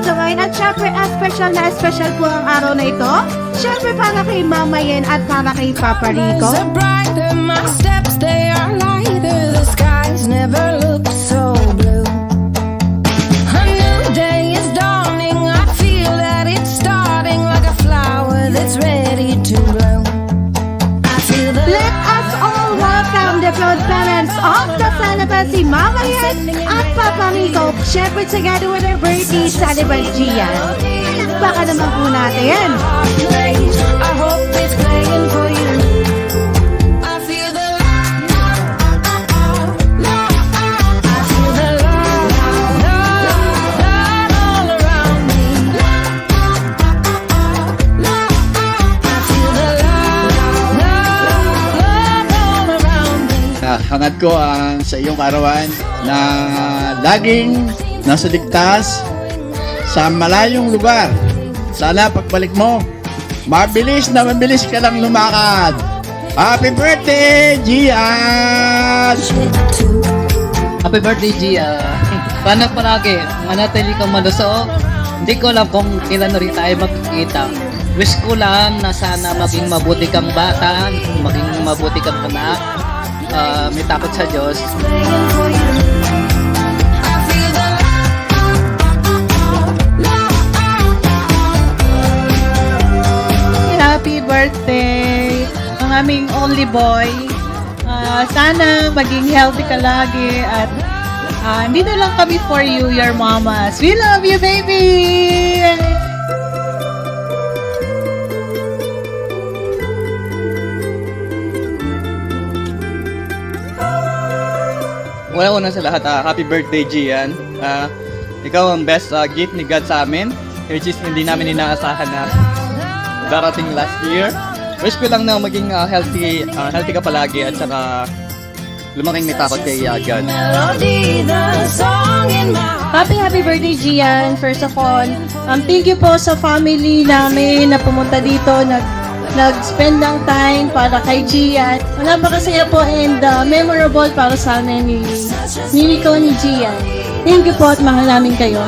dito ngayon. At syempre, special na special po ang araw na ito. Syempre, para kay Mama Yen at para kay Papa Rico. Are brighter, my steps they are lighter. The skies never look so blue. A new day is dawning. I feel that it's starting like a flower that's ready to bloom. I feel the Let us all welcome the proud parents of the Celebrant, si Mama Yen at Papa Rico. Syempre, together with their birthday celebrant, Gian. Baka naman po natin. I hope it's playing for you. I feel the love. I feel the love all around me. I feel the love all around me. Hangad ko ang sa iyong karawan na laging nasa ligtas sa malayong lugar. Sana pagbalik mo, mabilis ka lang lumakad. Happy birthday, Gian! Happy birthday, Gia. Sana palagi, manatili kang malusog. Hindi ko alam kung kailan na rin tayo magkikita. Wish ko lang na sana maging mabuti kang bata, maging mabuti kang anak, may takot sa Diyos. Playing for you. I feel the Happy birthday, ang aming only boy. Sana maging healthy ka lagi at dito lang kami for you, your mamas. We love you, baby! Una sa lahat, happy birthday, Gian. Ikaw ang best gift ni God sa amin, which is hindi namin inaasahan na darating last year. Wish ko lang na maging healthy ka palagi at saka lumaking may takot kay God. melody, the song in my heart. Happy birthday, Gian. First of all, thank you po sa family namin na pumunta dito, nag-spend ng time para kay Gian. Napakasaya po and memorable para sa amin ni Nico ni Gian. Thank you po at mahal namin kayo.